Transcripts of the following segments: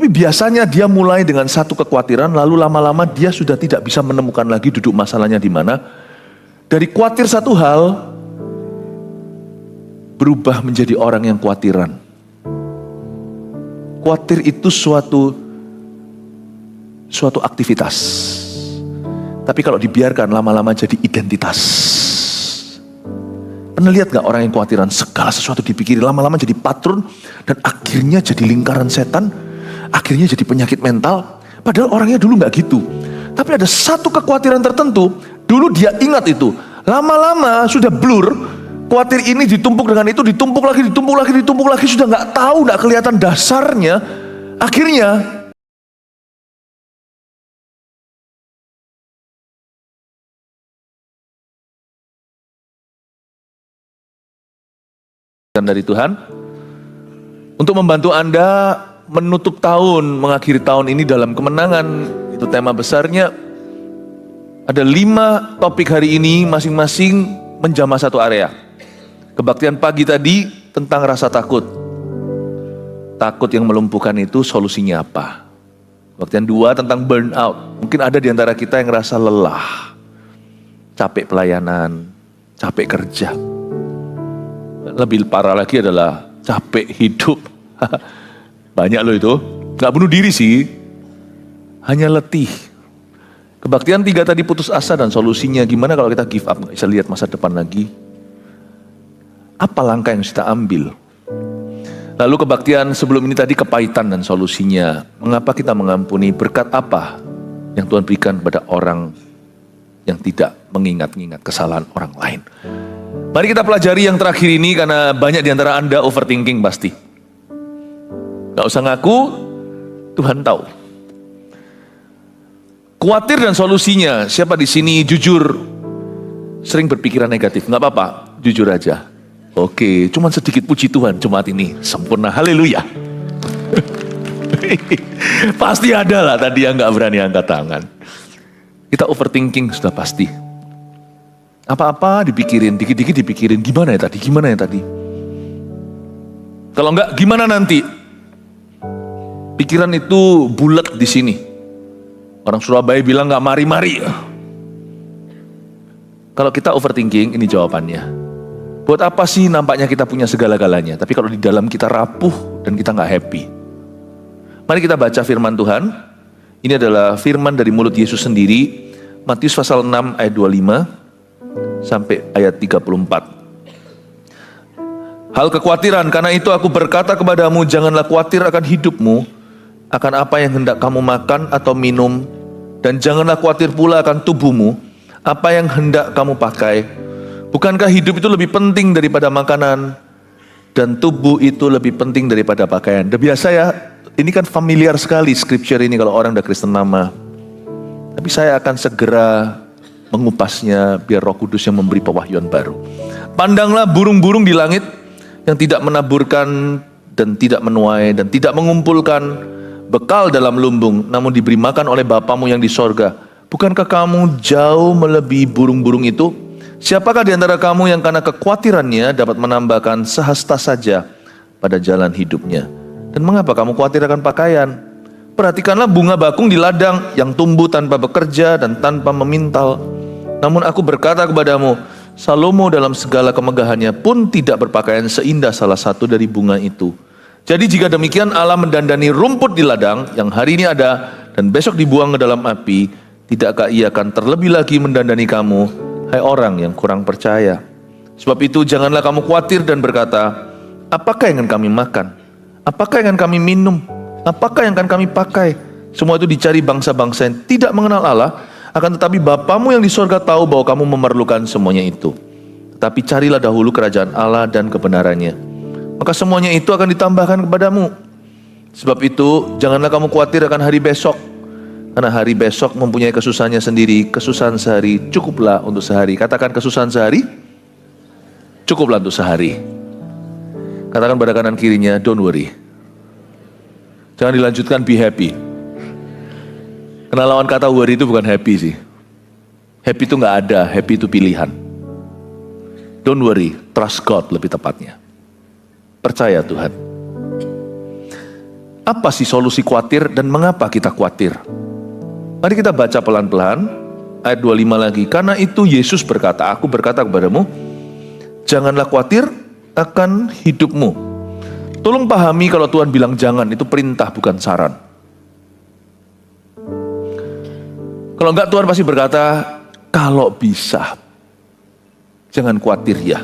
Tapi biasanya dia mulai dengan satu kekhawatiran, lalu lama-lama dia sudah tidak bisa menemukan lagi duduk masalahnya di mana. Dari khawatir satu hal, berubah menjadi orang yang khawatiran. Khawatir itu suatu aktivitas. Tapi kalau dibiarkan lama-lama jadi identitas. Pernah lihat gak orang yang khawatiran? Segala sesuatu dipikir lama-lama jadi patron. Dan akhirnya jadi lingkaran setan. Akhirnya jadi penyakit mental. Padahal orangnya dulu gak gitu. Tapi ada satu kekhawatiran tertentu. Dulu dia ingat itu. Lama-lama sudah blur. Khawatir ini ditumpuk dengan itu. Ditumpuk lagi. Sudah gak tahu, gak kelihatan dasarnya. Akhirnya dari Tuhan untuk membantu Anda menutup tahun, mengakhiri tahun ini dalam kemenangan. Itu tema besarnya. Ada 5 topik hari ini, masing-masing menjamah satu area. Kebaktian pagi tadi tentang rasa takut. Takut yang melumpuhkan itu solusinya apa? Kebaktian 2 tentang burnout. Mungkin ada di antara kita yang ngerasa lelah, capek pelayanan, capek kerja. Lebih parah lagi adalah capek hidup. Banyak loh itu. Gak bunuh diri sih, hanya letih. Kebaktian 3 tadi putus asa dan solusinya. Gimana kalau kita give up, gak bisa lihat masa depan lagi. Apa langkah yang kita ambil? Lalu kebaktian sebelum ini tadi kepahitan dan solusinya. Mengapa kita mengampuni? Berkat apa yang Tuhan berikan pada orang yang tidak mengingat-ingat kesalahan orang lain? Mari kita pelajari yang terakhir ini, karena banyak di antara Anda overthinking pasti. Gak usah ngaku, Tuhan tahu. Khawatir dan solusinya. Siapa di sini jujur sering berpikiran negatif? Gak apa-apa, jujur aja. Oke, cuman sedikit puji Tuhan Jumat ini sempurna, haleluya. Pasti ada lah tadi yang gak berani angkat tangan. Kita overthinking sudah pasti. Apa-apa dipikirin, dikit-dikit dipikirin, gimana ya tadi? Kalau enggak, gimana nanti? Pikiran itu bulat di sini. Orang Surabaya bilang enggak mari-mari. Kalau kita overthinking, ini jawabannya. Buat apa sih nampaknya kita punya segala-galanya, tapi kalau di dalam kita rapuh dan kita enggak happy. Mari kita baca firman Tuhan. Ini adalah firman dari mulut Yesus sendiri. Matius pasal 6 ayat 25. Sampai ayat 34. Hal kekhawatiran, karena itu aku berkata kepadamu, janganlah khawatir akan hidupmu, akan apa yang hendak kamu makan atau minum, dan janganlah khawatir pula akan tubuhmu, apa yang hendak kamu pakai. Bukankah hidup itu lebih penting daripada makanan, dan tubuh itu lebih penting daripada pakaian? Udah biasa ya, ini kan familiar sekali scripture ini kalau orang udah Kristen lama. Tapi saya akan segera mengupasnya biar Roh Kudus yang memberi pewahyuan baru. Pandanglah burung-burung di langit yang tidak menaburkan dan tidak menuai dan tidak mengumpulkan bekal dalam lumbung, namun diberi makan oleh Bapamu yang di sorga. Bukankah kamu jauh melebihi burung-burung itu? Siapakah di antara kamu yang karena kekhawatirannya dapat menambahkan sehasta saja pada jalan hidupnya? Dan mengapa kamu khawatir akan pakaian? Perhatikanlah bunga bakung di ladang yang tumbuh tanpa bekerja dan tanpa memintal. Namun aku berkata kepadamu, Salomo dalam segala kemegahannya pun tidak berpakaian seindah salah satu dari bunga itu. Jadi jika demikian Allah mendandani rumput di ladang yang hari ini ada dan besok dibuang ke dalam api, tidakkah Ia akan terlebih lagi mendandani kamu, hai orang yang kurang percaya? Sebab itu janganlah kamu khawatir dan berkata, apakah yang akan kami makan? Apakah yang akan kami minum? Apakah yang akan kami pakai? Semua itu dicari bangsa-bangsa yang tidak mengenal Allah. Akan tetapi Bapamu yang di sorga tahu bahwa kamu memerlukan semuanya itu. Tetapi carilah dahulu kerajaan Allah dan kebenarannya, maka semuanya itu akan ditambahkan kepadamu. Sebab itu janganlah kamu khawatir akan hari besok, karena hari besok mempunyai kesusahannya sendiri. Kesusahan sehari cukuplah untuk sehari. Katakan kesusahan sehari cukuplah untuk sehari. Katakan pada kanan kirinya, don't worry. Jangan dilanjutkan, be happy. Karena lawan kata worry itu bukan happy sih. Happy itu gak ada, happy itu pilihan. Don't worry, trust God lebih tepatnya. Percaya Tuhan. Apa sih solusi khawatir dan mengapa kita khawatir? Mari kita baca pelan-pelan ayat 25 lagi. Karena itu Yesus berkata, aku berkata kepadamu, janganlah khawatir akan hidupmu. Tolong pahami kalau Tuhan bilang jangan, itu perintah bukan saran. Kalau enggak Tuhan pasti berkata, kalau bisa, jangan khawatir ya.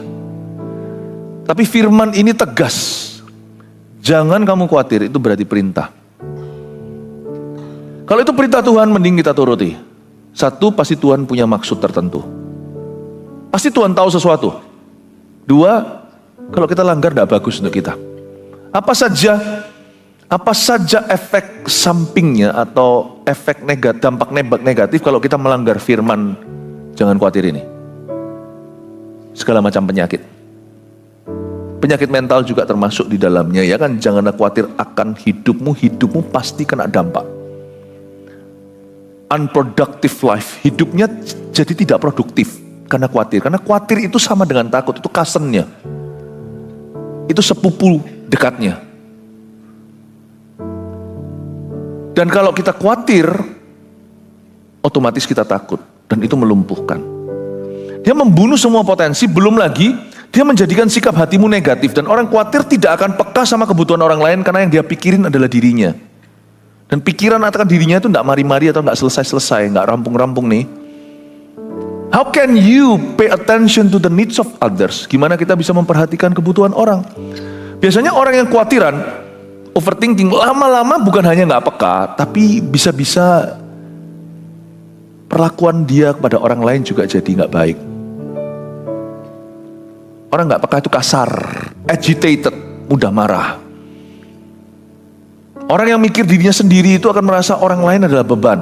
Tapi firman ini tegas. Jangan kamu khawatir, itu berarti perintah. Kalau itu perintah Tuhan, mending kita turuti. Satu, pasti Tuhan punya maksud tertentu. Pasti Tuhan tahu sesuatu. Dua, kalau kita langgar tidak bagus untuk kita. Apa saja efek sampingnya atau efek negatif, dampak negatif kalau kita melanggar firman jangan khawatir ini. Segala macam penyakit. Penyakit mental juga termasuk di dalamnya, ya kan? Janganlah khawatir akan hidupmu pasti kena dampak. Unproductive life, hidupnya jadi tidak produktif karena khawatir. Karena khawatir itu sama dengan takut, itu cousin-nya. Itu sepupu dekatnya. Dan kalau kita khawatir, otomatis kita takut. Dan itu melumpuhkan. Dia membunuh semua potensi, belum lagi dia menjadikan sikap hatimu negatif. Dan orang khawatir tidak akan peka sama kebutuhan orang lain karena yang dia pikirin adalah dirinya. Dan pikiran akan dirinya itu tidak mari-mari atau tidak selesai-selesai, nggak rampung-rampung nih. How can you pay attention to the needs of others? Gimana kita bisa memperhatikan kebutuhan orang? Biasanya orang yang khawatiran, overthinking, lama-lama bukan hanya nggak peka, tapi bisa-bisa perlakuan dia kepada orang lain juga jadi nggak baik. Orang nggak peka itu kasar, agitated, mudah marah. Orang yang mikir dirinya sendiri itu akan merasa orang lain adalah beban.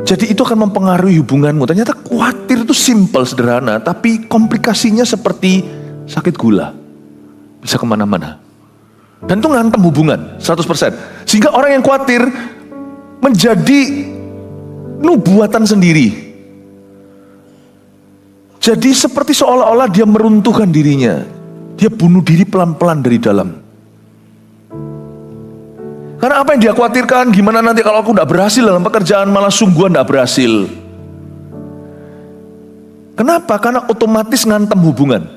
Jadi itu akan mempengaruhi hubunganmu. Ternyata khawatir itu simple, sederhana, tapi komplikasinya seperti sakit gula. Bisa kemana-mana. Dan itu ngantem hubungan, 100%. Sehingga orang yang khawatir menjadi nubuatan sendiri. Jadi seperti seolah-olah dia meruntuhkan dirinya. Dia bunuh diri pelan-pelan dari dalam. Karena apa yang dia khawatirkan, gimana nanti kalau aku tidak berhasil dalam pekerjaan, malah sungguhan tidak berhasil. Kenapa? Karena otomatis ngantem hubungan.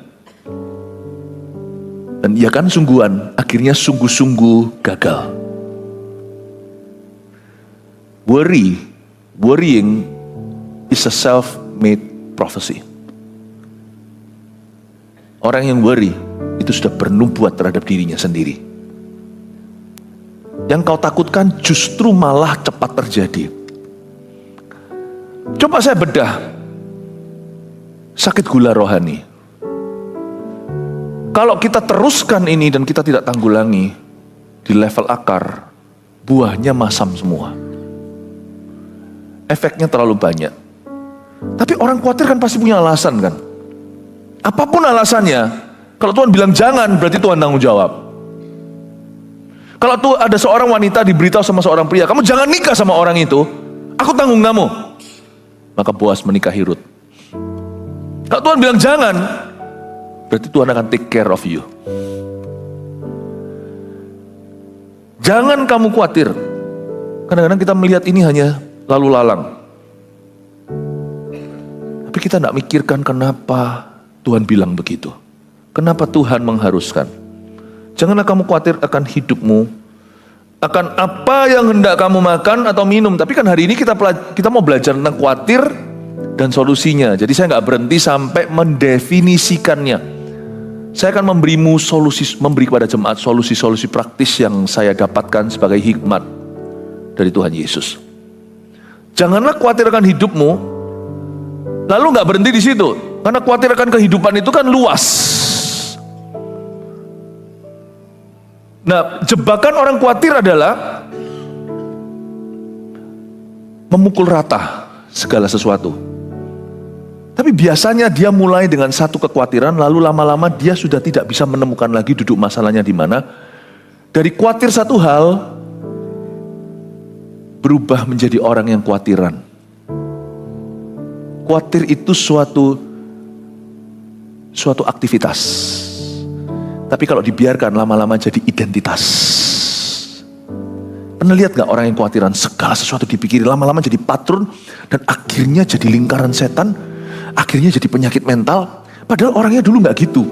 Dan ia kan sungguhan, akhirnya sungguh-sungguh gagal. Worrying is a self-made prophecy. Orang yang worry itu sudah bernubuat terhadap dirinya sendiri. Yang kau takutkan justru malah cepat terjadi. Coba saya bedah. Sakit gula rohani. Kalau kita teruskan ini dan kita tidak tanggulangi di level akar, buahnya masam semua. Efeknya terlalu banyak. Tapi orang khawatir kan pasti punya alasan kan. Apapun alasannya, kalau Tuhan bilang jangan, berarti Tuhan tanggung jawab. Kalau tuh ada seorang wanita diberitahu sama seorang pria, kamu jangan nikah sama orang itu, aku tanggung kamu. Maka Boas menikahi Rut. Kalau Tuhan bilang jangan, berarti Tuhan akan take care of you. Jangan kamu khawatir. Kadang-kadang kita melihat ini hanya lalu lalang. Tapi kita tidak mikirkan kenapa Tuhan bilang begitu. Kenapa Tuhan mengharuskan. Janganlah kamu khawatir akan hidupmu, akan apa yang hendak kamu makan atau minum. Tapi kan hari ini kita mau belajar tentang khawatir dan solusinya. Jadi saya nggak berhenti sampai mendefinisikannya. Saya akan memberi kepada jemaat solusi-solusi praktis yang saya dapatkan sebagai hikmat dari Tuhan Yesus. Janganlah khawatir akan hidupmu, lalu nggak berhenti di situ. Karena khawatir akan kehidupan itu kan luas. Nah, jebakan orang khawatir adalah memukul rata segala sesuatu. Tapi biasanya dia mulai dengan satu kekhawatiran, lalu lama-lama dia sudah tidak bisa menemukan lagi duduk masalahnya di mana. Dari khawatir satu hal, berubah menjadi orang yang khawatiran. Khawatir itu suatu aktivitas. Tapi kalau dibiarkan lama-lama jadi identitas. Pernah lihat gak orang yang khawatiran segala sesuatu dipikiri, lama-lama jadi patron, dan akhirnya jadi lingkaran setan, akhirnya jadi penyakit mental. Padahal orangnya dulu gak gitu.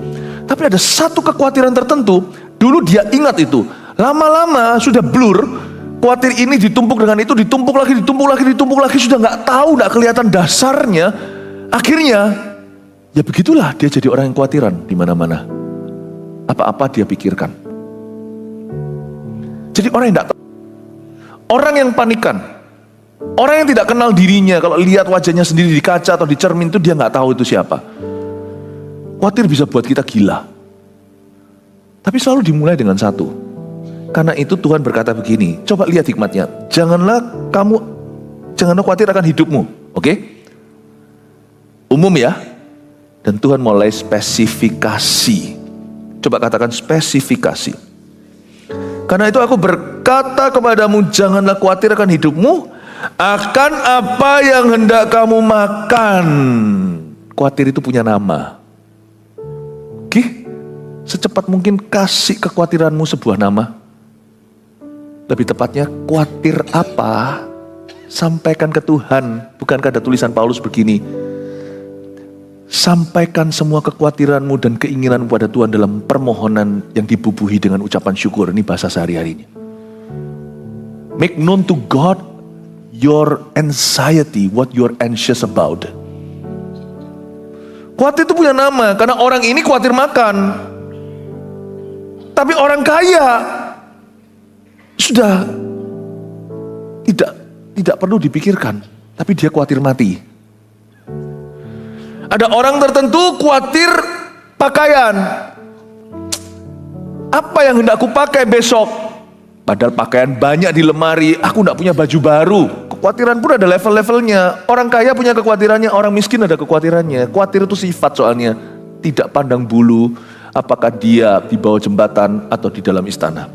Tapi ada satu kekhawatiran tertentu, dulu dia ingat itu. Lama-lama sudah blur, khawatir ini ditumpuk dengan itu, ditumpuk lagi, sudah gak tahu, gak kelihatan dasarnya. Akhirnya, ya begitulah dia jadi orang yang khawatiran di mana-mana. Apa-apa dia pikirkan. Jadi orang yang tidak tahu, orang yang panikan, orang yang tidak kenal dirinya, kalau lihat wajahnya sendiri di kaca atau di cermin itu dia nggak tahu itu siapa. Khawatir bisa buat kita gila. Tapi selalu dimulai dengan satu. Karena itu Tuhan berkata begini, coba lihat hikmatnya. Janganlah khawatir akan hidupmu, oke? Umum ya. Dan Tuhan mulai spesifikasi. Coba katakan spesifikasi. Karena itu aku berkata kepadamu, janganlah khawatir akan hidupmu, akan apa yang hendak kamu makan. Khawatir itu punya nama. Oke? Secepat mungkin kasih kekhawatiranmu sebuah nama. Lebih tepatnya, khawatir apa? Sampaikan ke Tuhan. Bukankah ada tulisan Paulus begini? Sampaikan semua kekhawatiranmu dan keinginanmu pada Tuhan dalam permohonan yang dibubuhi dengan ucapan syukur. Ini bahasa sehari-harinya. Make known to God your anxiety, what you're anxious about. Khawatir itu punya nama, karena orang ini khawatir makan. Tapi orang kaya sudah tidak perlu dipikirkan, tapi dia khawatir mati. Ada orang tertentu khawatir pakaian. Apa yang hendak aku pakai besok? Padahal pakaian banyak di lemari, aku tidak punya baju baru. Kekhawatiran pun ada level-levelnya. Orang kaya punya kekhawatirannya, orang miskin ada kekhawatirannya. Khawatir itu sifat soalnya. Tidak pandang bulu, apakah dia di bawah jembatan atau di dalam istana.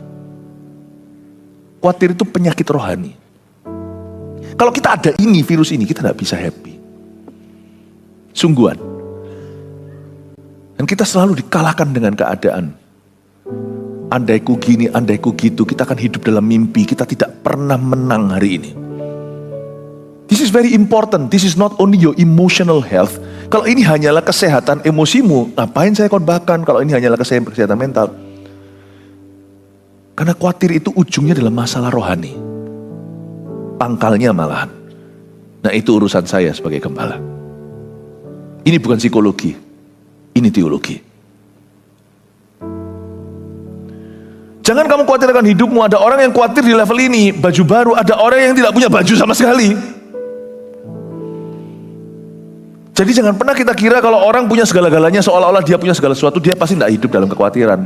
Khawatir itu penyakit rohani. Kalau kita ada ini, virus ini, kita tidak bisa happy. Sungguhan. Dan kita selalu dikalahkan dengan keadaan. Andaiku gini, andaiku gitu, kita akan hidup dalam mimpi. Kita tidak pernah menang hari ini. This is very important. This is not only your emotional health. Kalau ini hanyalah kesehatan emosimu, ngapain saya korbankan? Kalau ini hanyalah kesehatan mental. Karena khawatir itu ujungnya dalam masalah rohani. Pangkalnya malahan. Nah, itu urusan saya sebagai gembala. Ini bukan psikologi, ini teologi. Jangan kamu khawatir akan hidupmu. Ada orang yang khawatir di level ini, baju baru. Ada orang yang tidak punya baju sama sekali. Jadi jangan pernah kita kira kalau orang punya segala-galanya, seolah-olah dia punya segala sesuatu, dia pasti tidak hidup dalam kekhawatiran.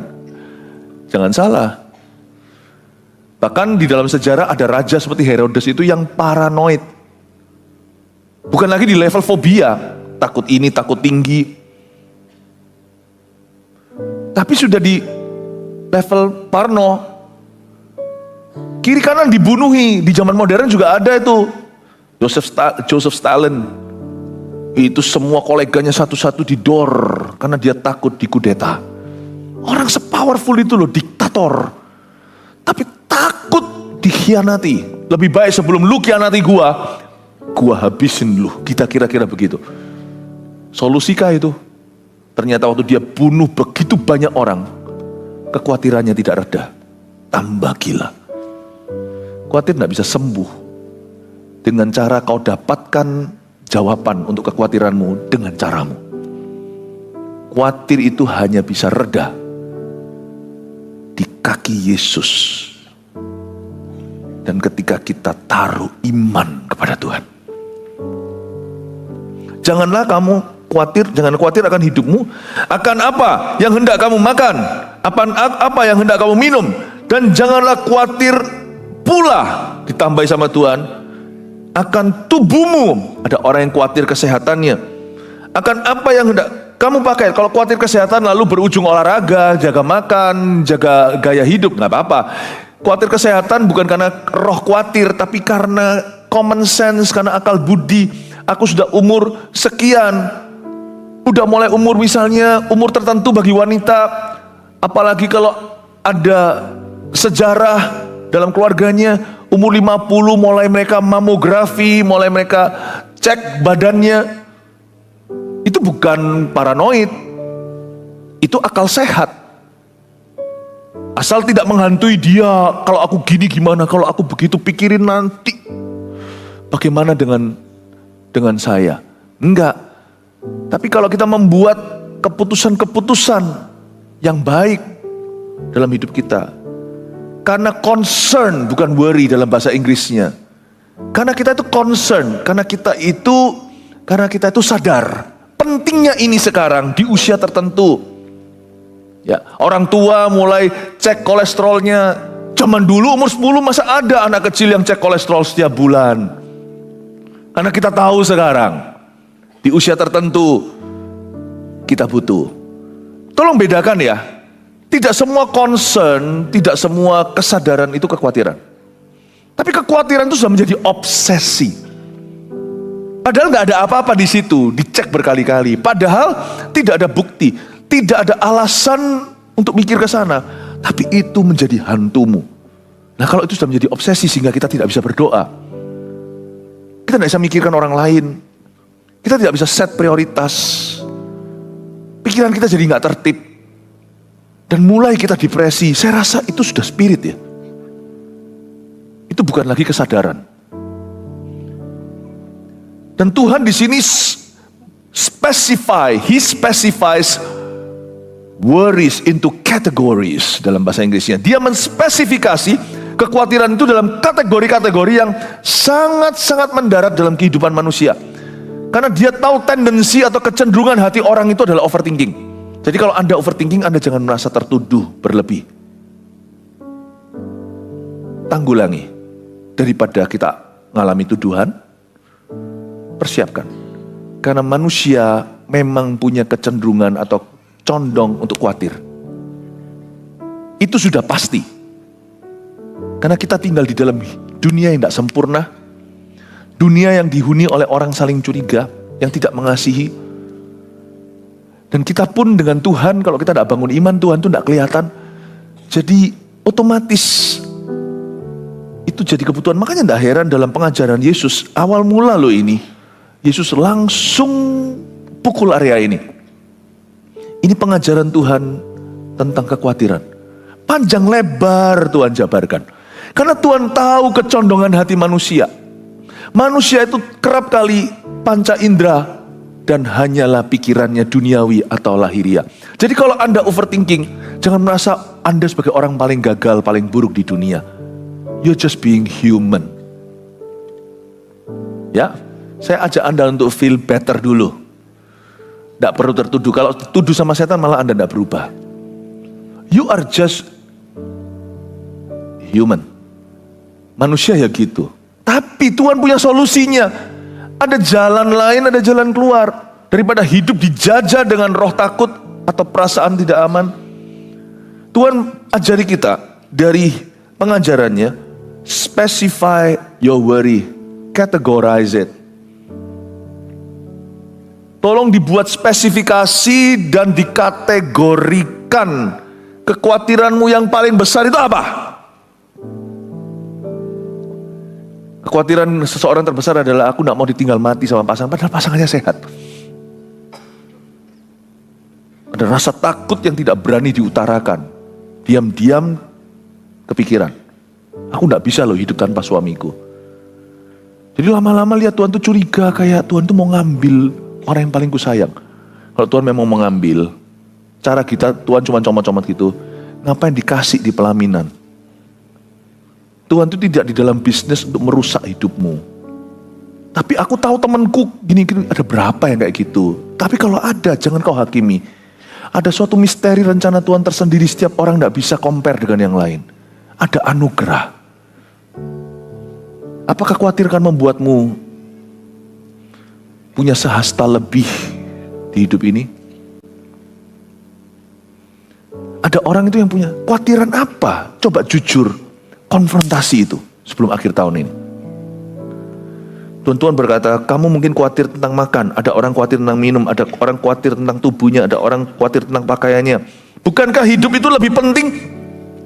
Jangan salah. Bahkan di dalam sejarah ada raja seperti Herodes itu yang paranoid. Bukan lagi di level fobia. Takut ini, takut tinggi. Tapi sudah di level parno. Kiri kanan dibunuhi. Di zaman modern juga ada itu. Joseph Stalin. Itu semua koleganya satu-satu didor. Karena dia takut dikudeta. Orang sepowerful itu loh, diktator. Tapi takut dikhianati. Lebih baik sebelum lu khianati gua habisin lu. Kita kira-kira begitu. Solusikah itu? Ternyata waktu dia bunuh begitu banyak orang, kekhawatirannya tidak reda, tambah gila. Khawatir tidak bisa sembuh dengan cara kau dapatkan jawaban untuk kekhawatiranmu dengan caramu. Khawatir itu hanya bisa reda di kaki Yesus. Dan ketika kita taruh iman kepada Tuhan. Jangan khawatir akan hidupmu, akan apa yang hendak kamu makan, apa yang hendak kamu minum, dan janganlah khawatir pula, ditambahi sama Tuhan, akan tubuhmu. Ada orang yang khawatir kesehatannya, akan apa yang hendak kamu pakai. Kalau khawatir kesehatan lalu berujung olahraga, jaga makan, jaga gaya hidup, nggak apa-apa. Khawatir kesehatan bukan karena roh khawatir, tapi karena common sense, karena akal budi. Aku sudah umur sekian, udah mulai umur misalnya umur tertentu bagi wanita, Apalagi kalau ada sejarah dalam keluarganya, umur 50 mulai mereka mamografi, mulai mereka cek badannya. Itu bukan paranoid, itu akal sehat. Asal tidak menghantui dia, kalau aku gini gimana, kalau aku begitu, pikirin nanti bagaimana dengan saya. Enggak. Tapi kalau kita membuat keputusan-keputusan yang baik dalam hidup kita, karena concern, bukan worry dalam bahasa Inggrisnya. Karena kita itu concern, karena kita itu sadar pentingnya ini sekarang di usia tertentu. Ya, orang tua mulai cek kolesterolnya. Zaman dulu umur 10 masa ada anak kecil yang cek kolesterol setiap bulan. Karena kita tahu sekarang di usia tertentu kita butuh. Tolong bedakan ya. Tidak semua concern, tidak semua kesadaran itu kekhawatiran. Tapi kekhawatiran itu sudah menjadi obsesi. Padahal nggak ada apa-apa di situ, dicek berkali-kali. Padahal tidak ada bukti, tidak ada alasan untuk mikir ke sana. Tapi itu menjadi hantumu. Nah kalau itu sudah menjadi obsesi sehingga kita tidak bisa berdoa. Kita tidak bisa mikirkan orang lain. Kita tidak bisa set prioritas. Pikiran kita jadi nggak tertib. Dan mulai kita depresi. Saya rasa itu sudah spirit ya. Itu bukan lagi kesadaran. Dan Tuhan di sini He specifies worries into categories dalam bahasa Inggrisnya. Dia menspesifikasi kekhawatiran itu dalam kategori-kategori yang sangat-sangat mendarat dalam kehidupan manusia. Karena dia tahu tendensi atau kecenderungan hati orang itu adalah overthinking. Jadi kalau Anda overthinking, Anda jangan merasa tertuduh berlebih. Tanggulangi. Daripada kita mengalami tuduhan, persiapkan. Karena manusia memang punya kecenderungan atau condong untuk khawatir. Itu sudah pasti. Karena kita tinggal di dalam dunia yang tidak sempurna. Dunia yang dihuni oleh orang saling curiga, yang tidak mengasihi. Dan kita pun dengan Tuhan, kalau kita tidak bangun iman, Tuhan itu tidak kelihatan. Jadi otomatis itu jadi kebutuhan. Makanya tidak heran dalam pengajaran Yesus, awal mula loh ini, Yesus langsung pukul area ini. Ini pengajaran Tuhan tentang kekhawatiran. Panjang lebar Tuhan jabarkan. Karena Tuhan tahu kecondongan hati manusia. Manusia itu kerap kali panca indera dan hanyalah pikirannya duniawi atau lahiriah. Jadi kalau Anda overthinking, jangan merasa Anda sebagai orang paling gagal, paling buruk di dunia. You're just being human. Ya, saya ajak Anda untuk feel better dulu. Tidak perlu tertuduh. Kalau tertuduh sama setan malah Anda tidak berubah. You are just human. Manusia ya gitu. Tapi Tuhan punya solusinya. Ada jalan lain, ada jalan keluar. Daripada hidup dijajah dengan roh takut atau perasaan tidak aman. Tuhan ajari kita dari pengajarannya. Specify your worry. Categorize it. Tolong dibuat spesifikasi dan dikategorikan. Kekhawatiranmu yang paling besar itu apa? Kekhawatiran seseorang terbesar adalah aku tidak mau ditinggal mati sama pasangan, padahal pasangannya sehat. Ada rasa takut yang tidak berani diutarakan. Diam-diam kepikiran. Aku tidak bisa loh hidup tanpa suamiku. Jadi lama-lama lihat Tuhan tuh curiga, kayak Tuhan tuh mau ngambil orang yang paling ku sayang. Kalau Tuhan memang mau ngambil, cara kita Tuhan cuma comot-comot gitu. Ngapain dikasih di pelaminan? Tuhan itu tidak di dalam bisnis untuk merusak hidupmu. Tapi aku tahu temanku gini-gini, ada berapa yang kayak gitu. Tapi kalau ada, jangan kau hakimi. Ada suatu misteri rencana Tuhan tersendiri, setiap orang tidak bisa compare dengan yang lain. Ada anugerah. Apakah khawatir kan membuatmu punya sehasta lebih di hidup ini? Ada orang itu yang punya khawatiran apa? Coba jujur, konfrontasi itu sebelum akhir tahun ini. Tuhan berkata, kamu mungkin khawatir tentang makan, ada orang khawatir tentang minum, ada orang khawatir tentang tubuhnya, ada orang khawatir tentang pakaiannya. Bukankah hidup itu lebih penting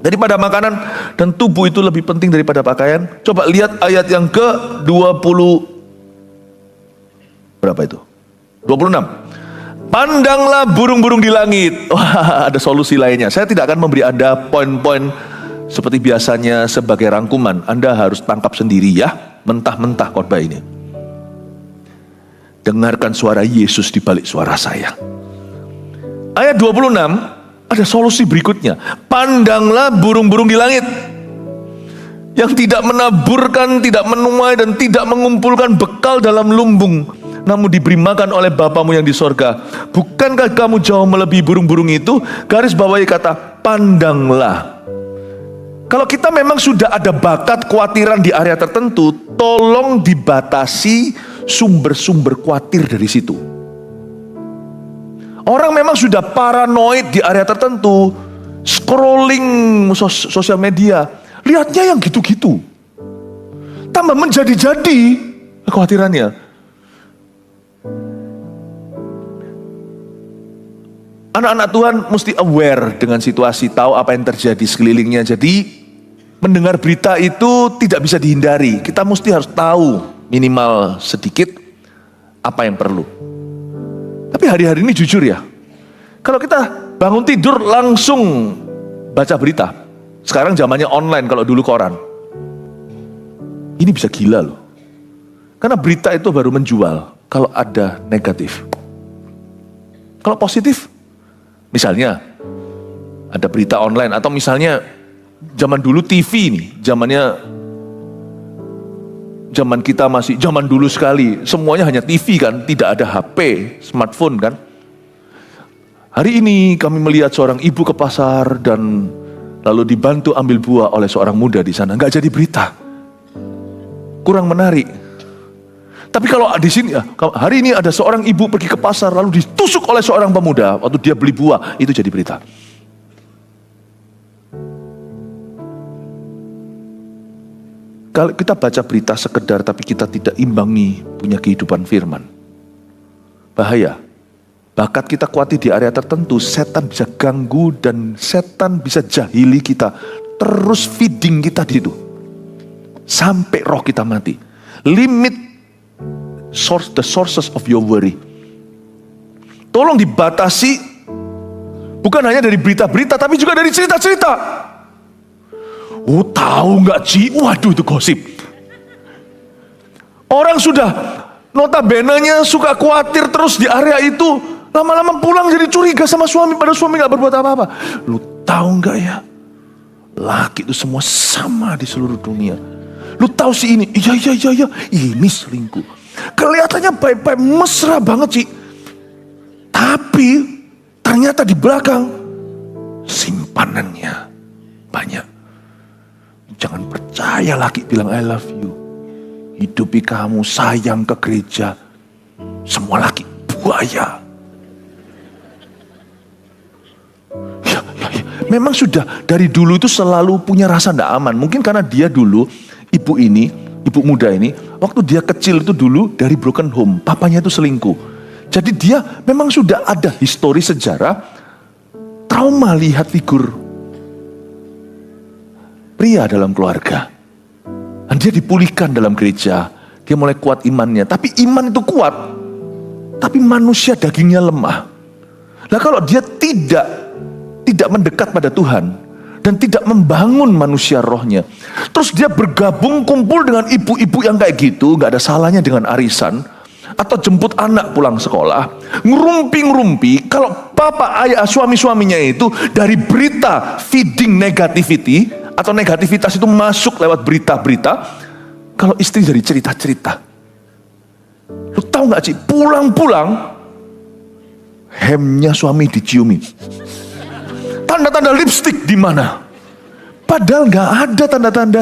daripada makanan dan tubuh itu lebih penting daripada pakaian? Coba lihat ayat yang ke-20 berapa itu? 26. Pandanglah burung-burung di langit. Wah, ada solusi lainnya. Saya tidak akan memberi Anda poin-poin seperti biasanya sebagai rangkuman. Anda harus tangkap sendiri ya, mentah-mentah khotbah ini. Dengarkan suara Yesus di balik suara saya. Ayat 26 ada solusi berikutnya. Pandanglah burung-burung di langit yang tidak menaburkan, tidak menuai dan tidak mengumpulkan bekal dalam lumbung, namun diberi makan oleh Bapamu yang di sorga. Bukankah kamu jauh melebihi burung-burung itu? Garis bawahi kata pandanglah. Kalau kita memang sudah ada bakat kekhawatiran di area tertentu, tolong dibatasi sumber-sumber khawatir dari situ. Orang memang sudah paranoid di area tertentu, scrolling sosial media, lihatnya yang gitu-gitu, tambah menjadi-jadi kekhawatirannya. Anak-anak Tuhan mesti aware dengan situasi, tahu apa yang terjadi sekelilingnya. Jadi mendengar berita itu tidak bisa dihindari. Kita mesti harus tahu minimal sedikit apa yang perlu. Tapi hari-hari ini jujur ya, kalau kita bangun tidur langsung baca berita. Sekarang zamannya online, kalau dulu koran. Ini bisa gila loh. Karena berita itu baru menjual kalau ada negatif. Kalau positif, misalnya ada berita online, atau misalnya zaman dulu TV nih, zaman kita masih zaman dulu sekali, semuanya hanya TV kan, tidak ada HP, smartphone kan. Hari ini kami melihat seorang ibu ke pasar dan lalu dibantu ambil buah oleh seorang muda di sana. Nggak jadi berita, kurang menarik. Tapi kalau di sini, hari ini ada seorang ibu pergi ke pasar lalu ditusuk oleh seorang pemuda waktu dia beli buah, itu jadi berita. Kalau kita baca berita sekedar tapi kita tidak imbangi punya kehidupan firman, bahaya. Bakat kita kuati di area tertentu, setan bisa ganggu dan setan bisa jahili kita, terus feeding kita di situ sampai roh kita mati. Limit the sources of your worry. Tolong dibatasi, bukan hanya dari berita-berita tapi juga dari cerita-cerita. Oh, tahu nggak Ci? Waduh, itu gosip. Orang sudah notabene-nya suka khawatir terus di area itu, lama-lama pulang jadi curiga sama suami, padahal suami nggak berbuat apa-apa. Lu tahu nggak ya? Laki itu semua sama di seluruh dunia. Lu tahu si ini? Iya, ini selingkuh. Kelihatannya baik-baik, mesra banget Ci. Tapi ternyata di belakang simpanannya banyak. Jangan percaya laki bilang I love you, hidupi kamu, sayang ke gereja. Semua laki buaya. Ya. Memang sudah dari dulu itu selalu punya rasa tidak aman. Mungkin karena dia dulu, ibu muda ini, waktu dia kecil itu dulu dari broken home, papanya itu selingkuh. Jadi dia memang sudah ada histori sejarah trauma lihat figur pria dalam keluarga. Dan dia dipulihkan dalam gereja. Dia mulai kuat imannya. Tapi iman itu kuat, tapi manusia dagingnya lemah. Nah kalau dia tidak mendekat pada Tuhan dan tidak membangun manusia rohnya, terus dia bergabung kumpul dengan ibu-ibu yang kayak gitu, gak ada salahnya dengan arisan atau jemput anak pulang sekolah, ngerumpi. Kalau papa, ayah, suami-suaminya itu dari berita feeding negativity atau negativitas itu masuk lewat berita-berita. Kalau istri dari cerita-cerita, lu tahu nggak Ci, pulang-pulang hemnya suami diciumi. Tanda-tanda lipstik di mana? Padahal nggak ada tanda-tanda,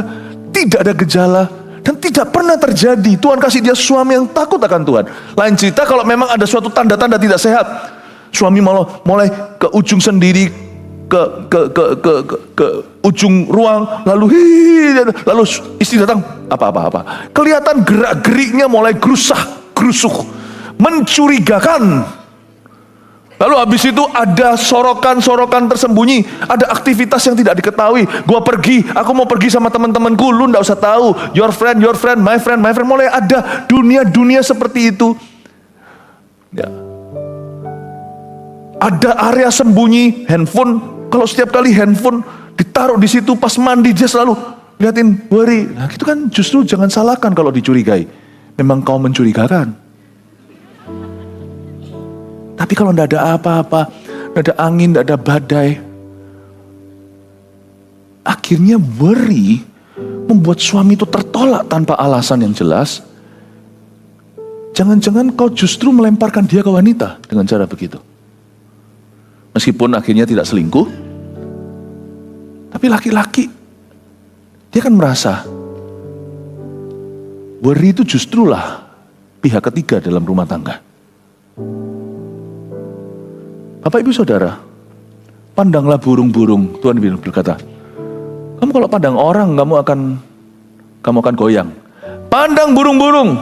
tidak ada gejala dan tidak pernah terjadi. Tuhan kasih dia suami yang takut akan Tuhan. Lain cerita kalau memang ada suatu tanda-tanda tidak sehat, suami malah mulai ke ujung sendiri, ke ujung ruang, lalu istri datang, apa kelihatan gerak-geriknya mulai gerusah-gerusuh, mencurigakan. Lalu habis itu ada sorokan-sorokan tersembunyi, ada aktivitas yang tidak diketahui. Aku mau pergi sama teman-temanku, lu nggak usah tahu. Your friend, my friend. Mulai ada dunia-dunia seperti itu. Ya. Ada area sembunyi, handphone. Kalau setiap kali handphone ditaruh di situ pas mandi dia selalu liatin worry. Nah itu kan justru jangan salahkan kalau dicurigai. Memang kau mencurigakan. Tapi kalau tidak ada apa-apa, tidak ada angin, tidak ada badai, akhirnya worry membuat suami itu tertolak tanpa alasan yang jelas. Jangan-jangan kau justru melemparkan dia ke wanita dengan cara begitu. Meskipun akhirnya tidak selingkuh, tapi laki-laki, dia kan merasa, worry itu justrulah pihak ketiga dalam rumah tangga. Bapak ibu saudara, pandanglah burung-burung. Tuhan berkata, kamu kalau pandang orang, kamu akan goyang. Pandang burung-burung.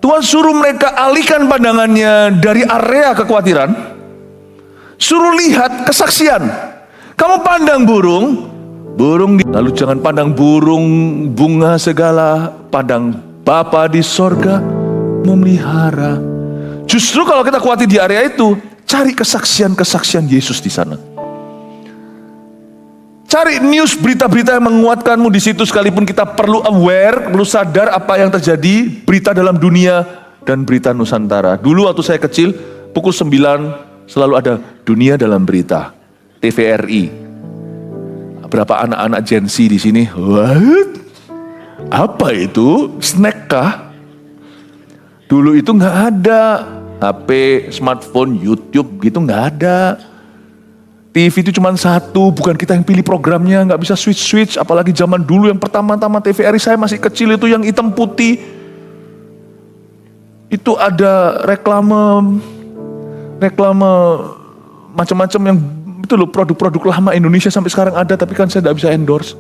Tuhan suruh mereka alihkan pandangannya dari area kekhawatiran, suruh lihat kesaksian. Kamu pandang burung, lalu jangan pandang burung, bunga segala, pandang Bapa di sorga memelihara. Justru kalau kita khawatir di area itu, cari kesaksian-kesaksian Yesus di sana. Cari news, berita-berita yang menguatkanmu di situ, sekalipun kita perlu aware, perlu sadar apa yang terjadi, berita dalam dunia dan berita Nusantara. Dulu waktu saya kecil, pukul 9 selalu ada Dunia Dalam Berita, TVRI. Berapa anak-anak Gen Z di sini? What? Apa itu? Snack kah? Dulu itu nggak ada. HP, smartphone, YouTube gitu nggak ada. TV itu cuma satu, bukan kita yang pilih programnya, nggak bisa switch. Apalagi zaman dulu yang pertama-tama TVRI saya masih kecil itu yang hitam putih. Itu ada reklame macam-macam yang itu loh, produk-produk lama Indonesia sampai sekarang ada, tapi kan saya nggak bisa endorse.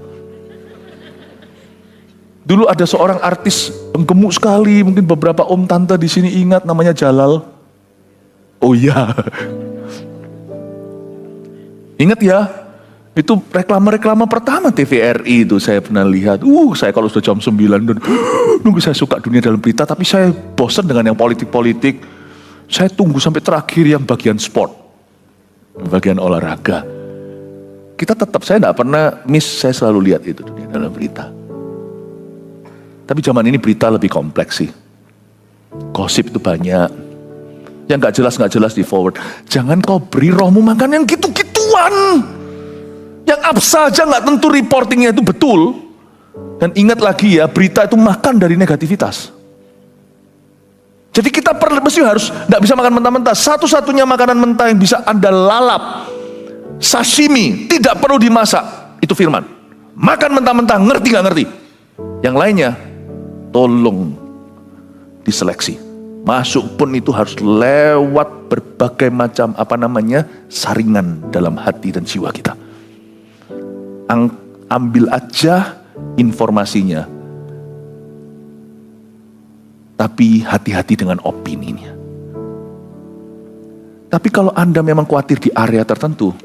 Dulu ada seorang artis yang gemuk sekali, mungkin beberapa om tante di sini ingat, namanya Jalal. Oh iya, ingat ya, itu reklame-reklame pertama TVRI itu saya pernah lihat. Saya kalau sudah jam 9 dan nunggu, saya suka Dunia Dalam Berita, tapi saya bosan dengan yang politik-politik. Saya tunggu sampai terakhir yang bagian sport, bagian olahraga. Saya tidak pernah miss, saya selalu lihat itu Dunia Dalam Berita. Tapi zaman ini berita lebih kompleks sih. Gosip itu banyak. Yang gak jelas di forward. Jangan kau beri rohmu makan yang gitu-gituan. Yang apa saja gak tentu reportingnya itu betul. Dan ingat lagi ya, berita itu makan dari negativitas. Jadi kita harus gak bisa makan mentah-mentah. Satu-satunya makanan mentah yang bisa Anda lalap, sashimi, tidak perlu dimasak, itu firman. Makan mentah-mentah, ngerti gak ngerti. Yang lainnya tolong diseleksi. Masuk pun itu harus lewat berbagai macam saringan dalam hati dan jiwa kita. Ambil aja informasinya, tapi hati-hati dengan opininya. Tapi kalau Anda memang khawatir di area tertentu,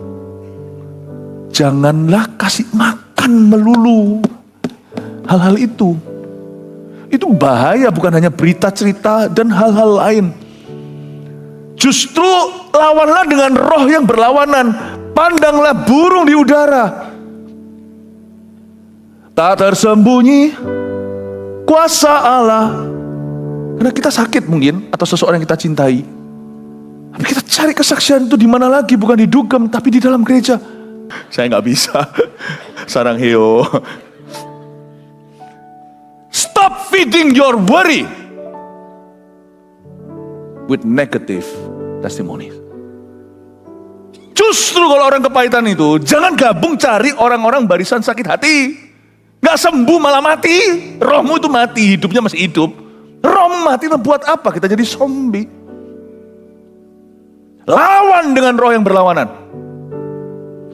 janganlah kasih makan melulu hal-hal itu. Itu bahaya, bukan hanya berita, cerita, dan hal-hal lain. Justru lawanlah dengan roh yang berlawanan. Pandanglah burung di udara. Tak tersembunyi kuasa Allah. Karena kita sakit mungkin, atau seseorang yang kita cintai. Tapi kita cari kesaksian itu di mana lagi? Bukan di dugem, tapi di dalam gereja. Saya nggak bisa. Sarang heo. Stop feeding your worry with negative testimony. Justru kalau orang kepahitan itu, jangan gabung cari orang-orang barisan sakit hati. Gak sembuh malah mati. Rohmu itu mati, hidupnya masih hidup. Rohmu mati, buat apa kita jadi zombie? Lawan dengan roh yang berlawanan.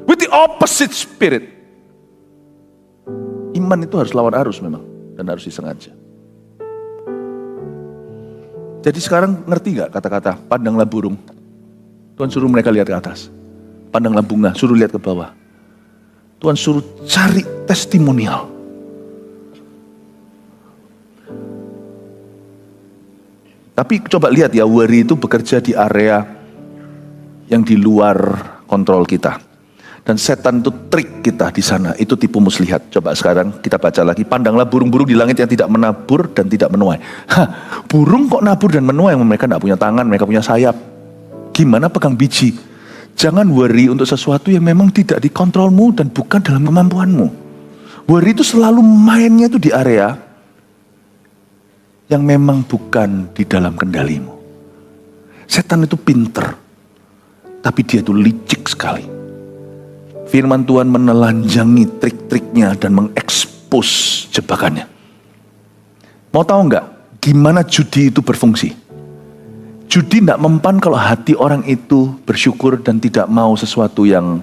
With the opposite spirit. Iman itu harus lawan arus memang. Dan harus disengaja. Jadi sekarang ngerti gak kata-kata pandanglah burung? Tuhan suruh mereka lihat ke atas. Pandanglah bunga, suruh lihat ke bawah. Tuhan suruh cari testimonial. Tapi coba lihat ya, worry itu bekerja di area yang di luar kontrol kita. Dan setan itu trik kita di sana, itu tipu muslihat. Coba sekarang kita baca lagi. Pandanglah burung-burung di langit yang tidak menabur dan tidak menuai. Burung kok nabur dan menuai? Mereka tidak punya tangan, mereka punya sayap. Gimana pegang biji? Jangan worry untuk sesuatu yang memang tidak dikontrolmu dan bukan dalam kemampuanmu. Worry itu selalu mainnya itu di area yang memang bukan di dalam kendalimu. Setan itu pinter, tapi dia itu licik sekali. Firman Tuhan menelanjangi trik-triknya dan mengekspos jebakannya. Mau tahu nggak gimana judi itu berfungsi? Judi tidak mempan kalau hati orang itu bersyukur dan tidak mau sesuatu yang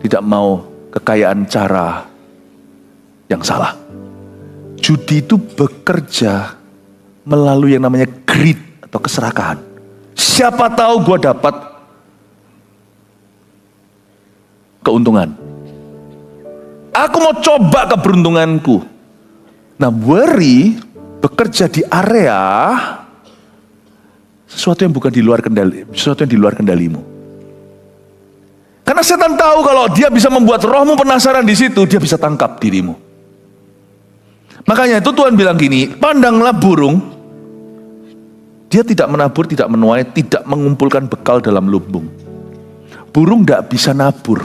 tidak mau kekayaan cara yang salah. Judi itu bekerja melalui yang namanya greed atau keserakahan. Siapa tahu gue dapat keuntungan. Aku mau coba keberuntunganku. Nah, worry bekerja di area sesuatu yang bukan di luar kendali, sesuatu yang di luar kendalimu. Karena setan tahu kalau dia bisa membuat rohmu penasaran di situ, dia bisa tangkap dirimu. Makanya itu Tuhan bilang gini, pandanglah burung. Dia tidak menabur, tidak menuai, tidak mengumpulkan bekal dalam lumbung. Burung tidak bisa nabur.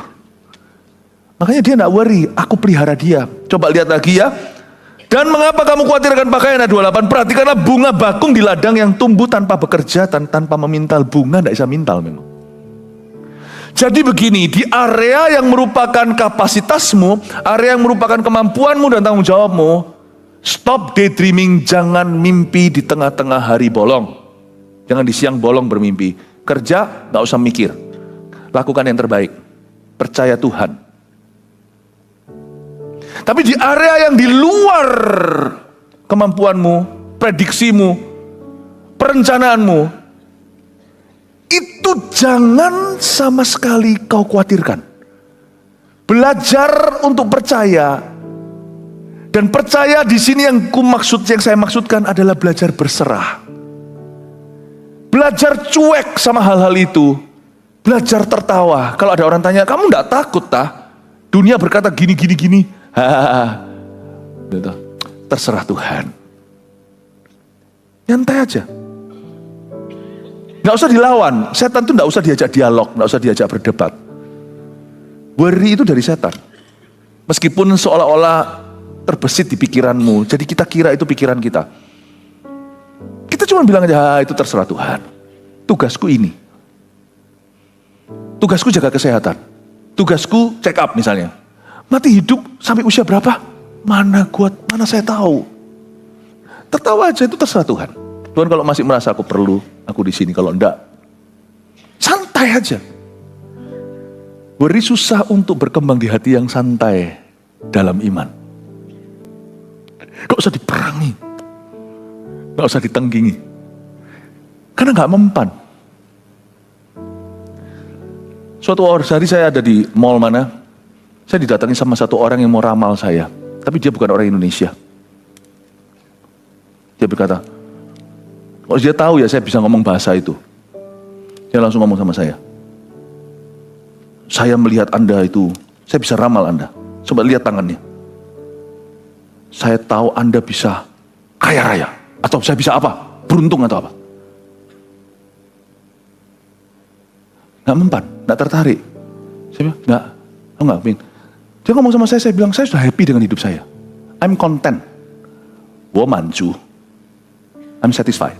Makanya dia tidak worry, aku pelihara dia. Coba lihat lagi ya. Dan mengapa kamu khawatir akan pakaian? Ayat 28, perhatikanlah bunga bakung di ladang yang tumbuh tanpa bekerja, tanpa memintal. Bunga tidak bisa mintal memang. Jadi begini, di area yang merupakan kapasitasmu, area yang merupakan kemampuanmu dan tanggung jawabmu, stop daydreaming, jangan mimpi di tengah-tengah hari bolong. Jangan di siang bolong bermimpi. Kerja, gak usah mikir. Lakukan yang terbaik. Percaya Tuhan. Tapi di area yang di luar kemampuanmu, prediksimu, perencanaanmu, itu jangan sama sekali kau khawatirkan. Belajar untuk percaya. Dan percaya di sini yang saya maksudkan adalah belajar berserah. Belajar cuek sama hal-hal itu. Belajar tertawa. Kalau ada orang tanya, kamu enggak takut tah? Dunia berkata gini. Terserah Tuhan. Nyantai aja. Nggak usah dilawan. Setan itu nggak usah diajak dialog, nggak usah diajak berdebat. Worry itu dari setan. Meskipun seolah-olah terbesit di pikiranmu, jadi kita kira itu pikiran kita. Kita cuma bilang aja, itu terserah Tuhan. Tugasku ini. Tugasku jaga kesehatan. Tugasku check up misalnya. Mati hidup sampai usia berapa? Mana saya tahu. Tertawa aja, itu terserah Tuhan. Tuhan kalau masih merasa aku perlu, aku di sini. Kalau enggak, santai aja. Worry susah untuk berkembang di hati yang santai dalam iman. Gak usah diperangi, gak usah ditenggingi, karena gak mempan. Suatu hari saya ada di mall mana, saya didatangi sama satu orang yang mau ramal saya, tapi dia bukan orang Indonesia. Dia berkata, oh dia tahu ya saya bisa ngomong bahasa itu. Dia langsung ngomong sama saya melihat Anda itu, saya bisa ramal Anda. Coba lihat tangannya. Saya tahu Anda bisa kaya raya, atau saya bisa apa, beruntung atau apa. Gak mempan, gak tertarik. Saya bilang, enggak, Pin. Dia ngomong sama saya bilang, saya sudah happy dengan hidup saya. I'm content. Manju. I'm satisfied.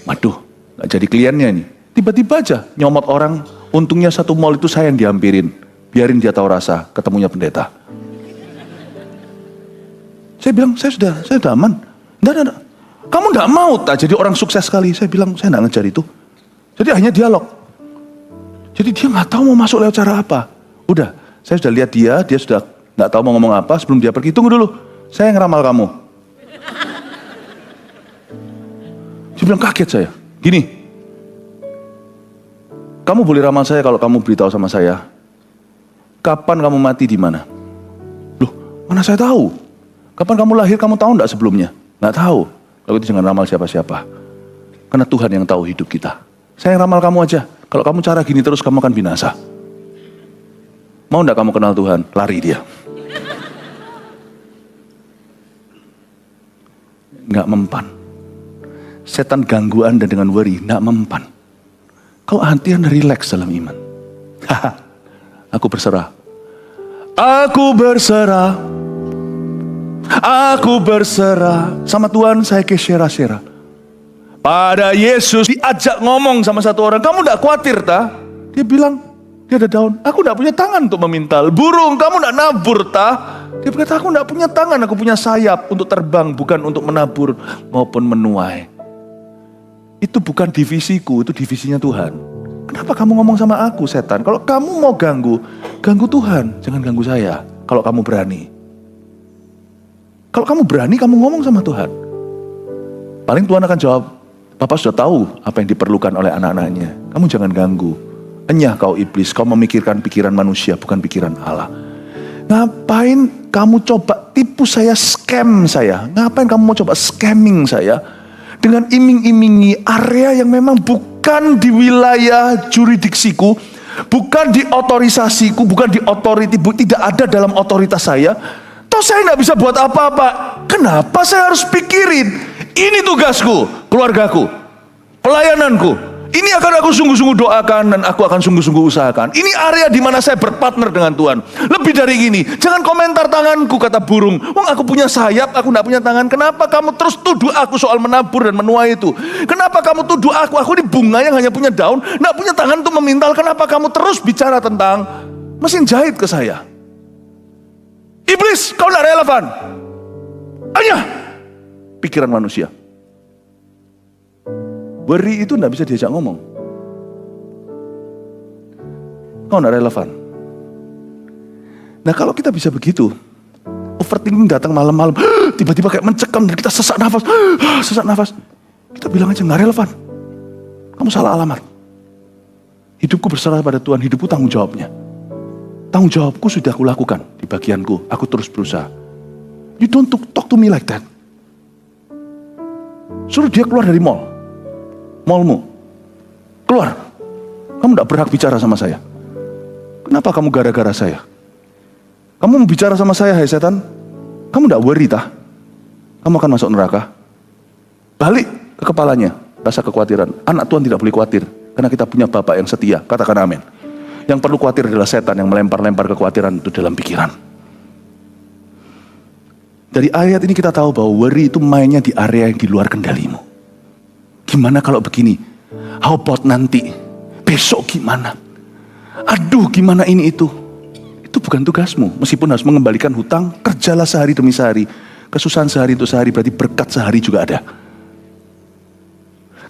Waduh, gak jadi kliennya nih. Tiba-tiba aja nyomot orang, untungnya satu mall itu saya yang dihampirin. Biarin dia tahu rasa, ketemunya pendeta. Saya bilang, saya sudah aman. Enggak. Kamu enggak mau tak jadi orang sukses sekali. Saya bilang, saya enggak ngejar itu. Jadi hanya dialog. Jadi dia enggak tahu mau masuk lewat cara apa. Udah, saya sudah lihat dia sudah enggak tahu mau ngomong apa. Sebelum dia pergi, tunggu dulu. Saya ngeramal kamu. Dia bilang, kaget saya. Gini, kamu boleh ramal saya kalau kamu beritahu sama saya, kapan kamu mati di mana? Loh, mana saya tahu? Kapan kamu lahir, kamu tahu enggak sebelumnya? Enggak tahu. Lalu itu jangan ramal siapa-siapa. Karena Tuhan yang tahu hidup kita. Saya yang ramal kamu aja. Kalau kamu cara gini terus, kamu akan binasa. Mau enggak kamu kenal Tuhan? Lari dia. Enggak mempan. Setan ganggu Anda dengan worry, enggak mempan. Kau hati Anda rileks dalam iman. Aku berserah. Aku berserah. Aku berserah. Sama Tuhan saya kesyera-syera. Pada Yesus diajak ngomong sama satu orang, kamu enggak khawatir ta? Dia bilang, dia ada daun. Aku enggak punya tangan untuk memintal. Burung, kamu enggak nabur ta? Dia berkata, aku enggak punya tangan, aku punya sayap untuk terbang, bukan untuk menabur maupun menuai. Itu bukan divisiku, itu divisinya Tuhan. Kenapa kamu ngomong sama aku, setan? Kalau kamu mau ganggu, ganggu Tuhan, jangan ganggu saya. Kalau kamu berani. Kalau kamu berani, kamu ngomong sama Tuhan. Paling Tuhan akan jawab, Bapak sudah tahu apa yang diperlukan oleh anak-anaknya. Kamu jangan ganggu. Enyah kau iblis, kau memikirkan pikiran manusia, bukan pikiran Allah. Ngapain kamu coba tipu saya, scam saya? Ngapain kamu mau coba scamming saya? Dengan iming-imingi area yang memang bukan di wilayah juridiksiku, bukan di otorisasiku, bukan di authority, tidak ada dalam otoritas saya. Toh saya nggak bisa buat apa-apa. Kenapa saya harus pikirin? Ini tugasku, keluargaku, pelayananku. Ini akan aku sungguh-sungguh doakan dan aku akan sungguh-sungguh usahakan. Ini area di mana saya berpartner dengan Tuhan. Lebih dari gini, jangan komentar tanganku, kata burung. Wong aku punya sayap, aku enggak punya tangan. Kenapa kamu terus tuduh aku soal menabur dan menuai itu? Kenapa kamu tuduh aku? Aku ini bunga yang hanya punya daun, enggak punya tangan untuk memintal. Kenapa kamu terus bicara tentang mesin jahit ke saya? Iblis, kau enggak relevan. Hanya pikiran manusia. Worry itu enggak bisa diajak ngomong. Kau enggak relevan. Nah kalau kita bisa begitu, overthinking datang malam-malam, tiba-tiba kayak mencekam dan kita sesak nafas. Kita bilang aja enggak relevan. Kamu salah alamat. Hidupku berserah pada Tuhan, hidupku tanggung jawabnya. Tanggung jawabku sudah aku lakukan di bagianku, aku terus berusaha. You don't talk to me like that. Suruh dia keluar dari mallmu, keluar. Kamu tidak berhak bicara sama saya. Kenapa kamu gara-gara saya? Kamu mau bicara sama saya, hai setan? Kamu tidak worry tah? Kamu akan masuk neraka. Balik ke kepalanya, rasa kekhawatiran. Anak Tuhan tidak boleh khawatir, karena kita punya Bapa yang setia. Katakan amin. Yang perlu khawatir adalah setan yang melempar-lempar kekhawatiran itu dalam pikiran. Dari ayat ini kita tahu bahwa worry itu mainnya di area yang di luar kendalimu. Gimana kalau begini? How about nanti? Besok gimana? Aduh gimana ini itu? Itu bukan tugasmu. Meskipun harus mengembalikan hutang, kerjalah sehari demi sehari. Kesusahan sehari untuk sehari berarti berkat sehari juga ada.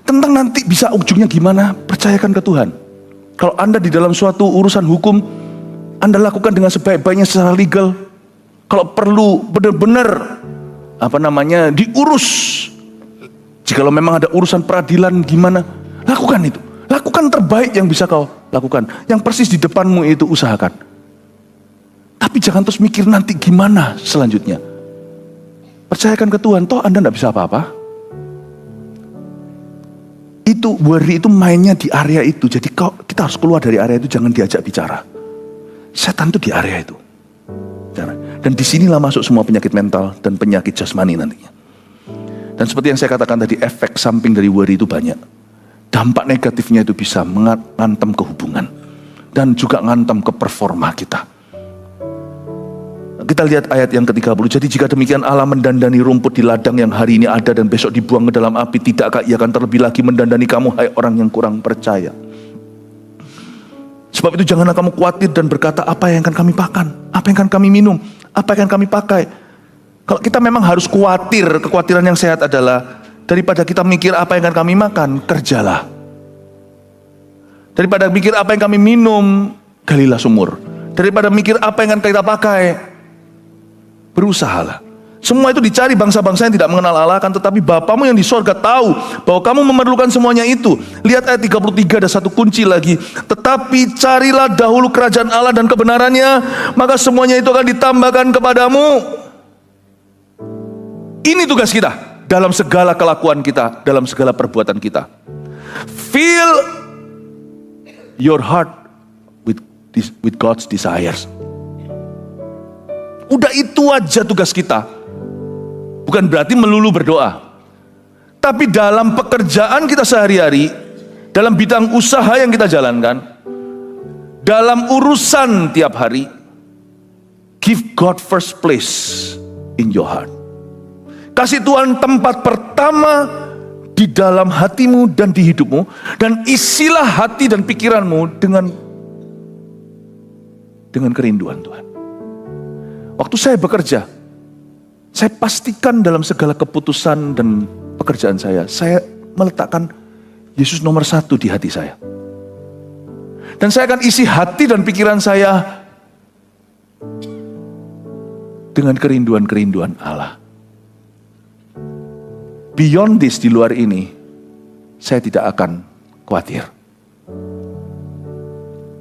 Tentang nanti bisa ujungnya gimana? Percayakan ke Tuhan. Kalau Anda di dalam suatu urusan hukum, Anda lakukan dengan sebaik-baiknya secara legal. Kalau perlu benar-benar diurus. Jikalau memang ada urusan peradilan gimana, lakukan itu. Lakukan terbaik yang bisa kau lakukan. Yang persis di depanmu itu usahakan. Tapi jangan terus mikir nanti gimana selanjutnya. Percayakan ke Tuhan, toh Anda tidak bisa apa-apa. Itu worry itu mainnya di area itu. Jadi kita harus keluar dari area itu, jangan diajak bicara. Setan itu di area itu. Dan disinilah masuk semua penyakit mental dan penyakit jasmani nantinya. Dan seperti yang saya katakan tadi, efek samping dari worry itu banyak. Dampak negatifnya itu bisa mengantem ke hubungan. Dan juga ngantem ke performa kita. Kita lihat ayat yang ke-30. Jadi jika demikian Allah mendandani rumput di ladang yang hari ini ada dan besok dibuang ke dalam api, tidakkah Ia akan terlebih lagi mendandani kamu, hai orang yang kurang percaya? Sebab itu janganlah kamu khawatir dan berkata, apa yang akan kami makan? Apa yang akan kami minum? Apa yang akan kami pakai? Kalau kita memang harus khawatir, kekhawatiran yang sehat adalah daripada kita mikir apa yang akan kami makan, kerjalah. Daripada mikir apa yang kami minum, galilah sumur. Daripada mikir apa yang akan kita pakai, berusahalah. Semua itu dicari bangsa-bangsa yang tidak mengenal Allah, kan tetapi Bapamu yang di sorga tahu bahwa kamu memerlukan semuanya itu. Lihat ayat 33, ada satu kunci lagi. Tetapi carilah dahulu kerajaan Allah dan kebenarannya, maka semuanya itu akan ditambahkan kepadamu. Ini tugas kita dalam segala kelakuan kita, dalam segala perbuatan kita. Fill your heart with God's desires. Udah itu aja tugas kita. Bukan berarti melulu berdoa. Tapi dalam pekerjaan kita sehari-hari, dalam bidang usaha yang kita jalankan, dalam urusan tiap hari, give God first place in your heart. Kasih Tuhan tempat pertama di dalam hatimu dan di hidupmu, dan isilah hati dan pikiranmu dengan kerinduan Tuhan. Waktu saya bekerja, saya pastikan dalam segala keputusan dan pekerjaan saya meletakkan Yesus nomor 1 di hati saya. Dan saya akan isi hati dan pikiran saya dengan kerinduan-kerinduan Allah. Beyond this, di luar ini, saya tidak akan khawatir.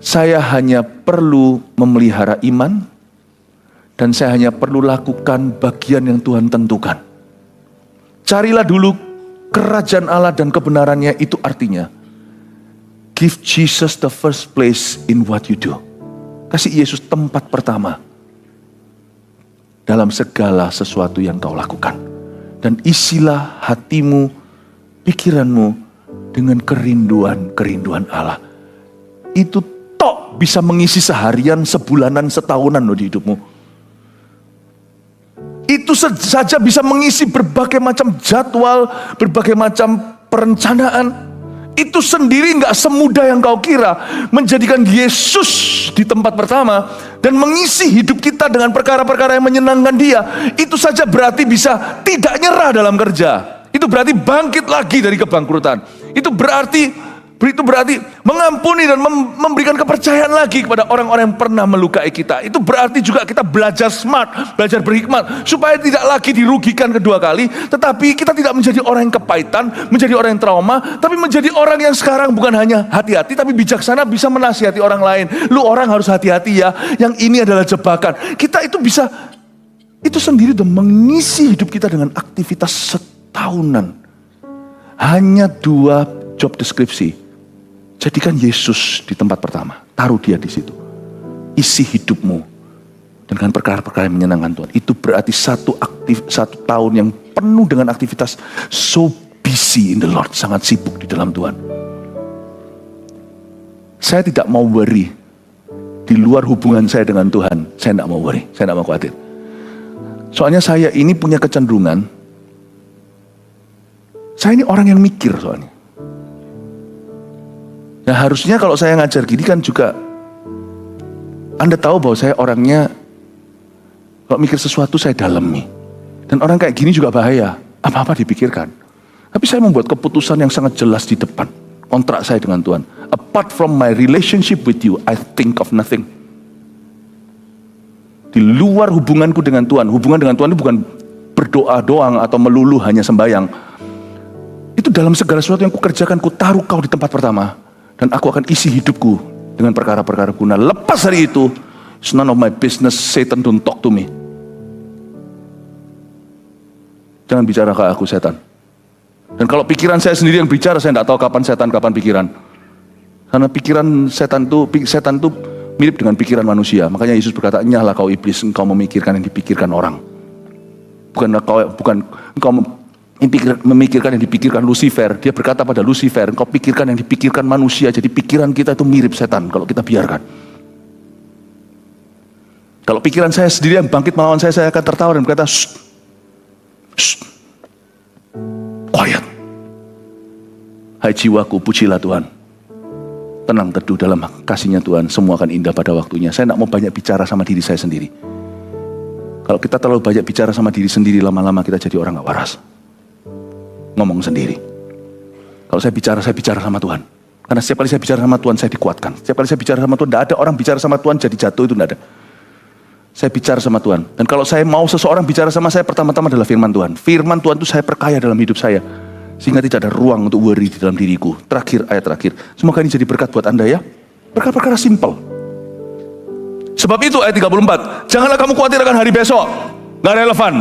Saya hanya perlu memelihara iman, dan saya hanya perlu lakukan bagian yang Tuhan tentukan. Carilah dulu kerajaan Allah dan kebenarannya, itu artinya give Jesus the first place in what you do. Kasih Yesus tempat pertama dalam segala sesuatu yang kau lakukan. Dan isilah hatimu, pikiranmu dengan kerinduan Allah. Itu tok bisa mengisi seharian, sebulanan, setahunan loh di hidupmu. Itu saja bisa mengisi berbagai macam jadwal, berbagai macam perencanaan. Itu sendiri gak semudah yang kau kira. Menjadikan Yesus di tempat pertama dan mengisi hidup kita dengan perkara-perkara yang menyenangkan Dia. Itu saja berarti bisa tidak nyerah dalam kerja. Itu berarti bangkit lagi dari kebangkrutan. Itu berarti mengampuni dan memberikan kepercayaan lagi kepada orang-orang yang pernah melukai kita. Itu berarti juga kita belajar smart, belajar berhikmat, supaya tidak lagi dirugikan kedua kali, tetapi kita tidak menjadi orang yang kepahitan, menjadi orang yang trauma, tapi menjadi orang yang sekarang bukan hanya hati-hati, tapi bijaksana, bisa menasihati orang lain. Lu orang harus hati-hati ya, yang ini adalah jebakan. Kita itu bisa, itu sendiri udah mengisi hidup kita dengan aktivitas setahunan. Hanya 2 job deskripsi. Jadikan Yesus di tempat pertama. Taruh Dia di situ. Isi hidupmu dengan perkara-perkara yang menyenangkan Tuhan. Itu berarti satu tahun yang penuh dengan aktivitas, so busy in the Lord. Sangat sibuk di dalam Tuhan. Saya tidak mau worry. Di luar hubungan saya dengan Tuhan, saya tidak mau worry. Saya tidak mau khawatir. Soalnya saya ini punya kecenderungan. Saya ini orang yang mikir soalnya. Nah harusnya kalau saya ngajar gini kan juga Anda tahu bahwa saya orangnya kalau mikir sesuatu saya dalemi. Dan orang kayak gini juga bahaya, apa-apa dipikirkan. Tapi saya membuat keputusan yang sangat jelas di depan kontrak saya dengan Tuhan. Apart from my relationship with you, I think of nothing. Di luar hubunganku dengan Tuhan, hubungan dengan Tuhan itu bukan berdoa doang atau melulu hanya sembahyang. Itu dalam segala sesuatu yang kukerjakan, ku taruh kau di tempat pertama. Dan aku akan isi hidupku dengan perkara-perkara guna. Lepas dari itu, it's none of my business, Satan don't talk to me. Jangan bicara ke aku, setan. Dan kalau pikiran saya sendiri yang bicara, saya tidak tahu kapan setan, kapan pikiran. Karena pikiran setan itu mirip dengan pikiran manusia. Makanya Yesus berkata, nyahlah kau iblis, engkau memikirkan yang dipikirkan orang. Bukan engkau memikirkan yang dipikirkan Lucifer. Dia berkata pada Lucifer, engkau pikirkan yang dipikirkan manusia. Jadi pikiran kita itu mirip setan kalau kita biarkan. Kalau pikiran saya sendiri yang bangkit melawan saya akan tertawa dan berkata, shh, quiet. Hai jiwaku, pujilah Tuhan. Tenang teduh dalam kasih-Nya Tuhan, semua akan indah pada waktunya. Saya tidak mau banyak bicara sama diri saya sendiri. Kalau kita terlalu banyak bicara sama diri sendiri, lama-lama kita jadi orang gak waras. Ngomong sendiri. Kalau saya bicara sama Tuhan. Karena setiap kali saya bicara sama Tuhan, saya dikuatkan. Setiap kali saya bicara sama Tuhan, tidak ada orang bicara sama Tuhan jadi jatuh, itu tidak ada. saya bicara sama Tuhan. Dan kalau saya mau seseorang bicara sama saya, pertama-tama adalah firman Tuhan. Firman Tuhan itu saya perkaya dalam hidup saya. Sehingga tidak ada ruang untuk worry di dalam diriku. Terakhir, ayat terakhir. Semoga ini jadi berkat buat Anda ya. Perkara-perkara simpel. Sebab itu ayat 34. Janganlah kamu khawatir akan hari besok. Gak relevan.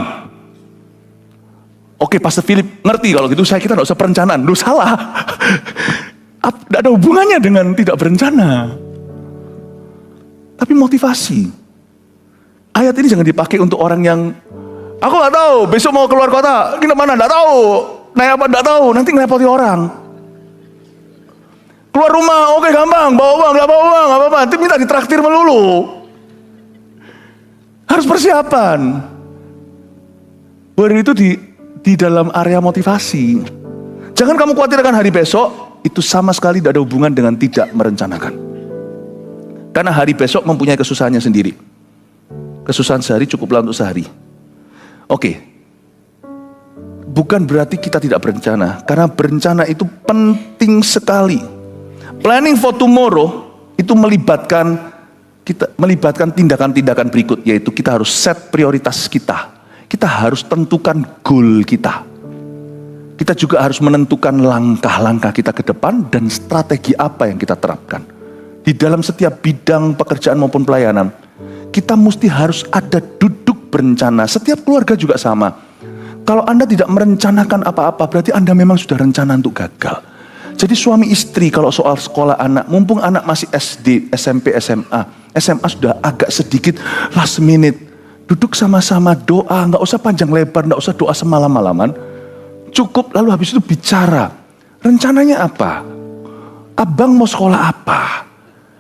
Oke, Pastor Philip ngerti kalau gitu kita gak usah perencanaan. Duh, salah. Tidak ada hubungannya dengan tidak berencana. Tapi motivasi. Ayat ini jangan dipakai untuk orang yang aku gak tahu, besok mau keluar kota, gimana, gak tahu, naik apa gak tahu, nanti ngerepoti orang. Keluar rumah, oke gampang, bawa uang, gak bawa uang, gak apa-apa, nanti minta ditraktir melulu. Harus persiapan. Worry itu di dalam area motivasi. Jangan kamu khawatir akan hari besok, itu sama sekali tidak ada hubungan dengan tidak merencanakan. Karena hari besok mempunyai kesusahannya sendiri. Kesusahan sehari cukuplah untuk sehari. Oke. Bukan berarti kita tidak berencana. Karena berencana itu penting sekali. Planning for tomorrow itu melibatkan tindakan-tindakan berikut. Yaitu kita harus set prioritas kita. Kita harus tentukan goal kita. Kita juga harus menentukan langkah-langkah kita ke depan dan strategi apa yang kita terapkan. Di dalam setiap bidang pekerjaan maupun pelayanan. Kita mesti harus ada duduk berencana. Setiap keluarga juga sama. Kalau Anda tidak merencanakan apa-apa, berarti Anda memang sudah rencana untuk gagal. Jadi suami istri kalau soal sekolah anak, mumpung anak masih SD, SMP, SMA sudah agak sedikit last minute. Duduk sama-sama doa, nggak usah panjang lebar, nggak usah doa semalam-malaman. Cukup lalu habis itu bicara. Rencananya apa? Abang mau sekolah apa?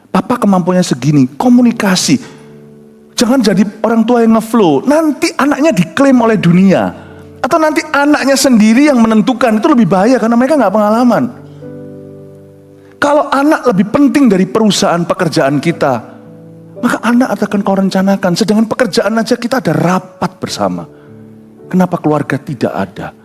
Papa kemampuannya segini, komunikasi. Jangan jadi orang tua yang ngeflow. Nanti anaknya diklaim oleh dunia. Atau nanti anaknya sendiri yang menentukan. Itu lebih bahaya karena mereka gak pengalaman. Kalau anak lebih penting dari perusahaan pekerjaan kita, maka anak akan kau rencanakan. Sedangkan pekerjaan aja kita ada rapat bersama. Kenapa keluarga tidak ada?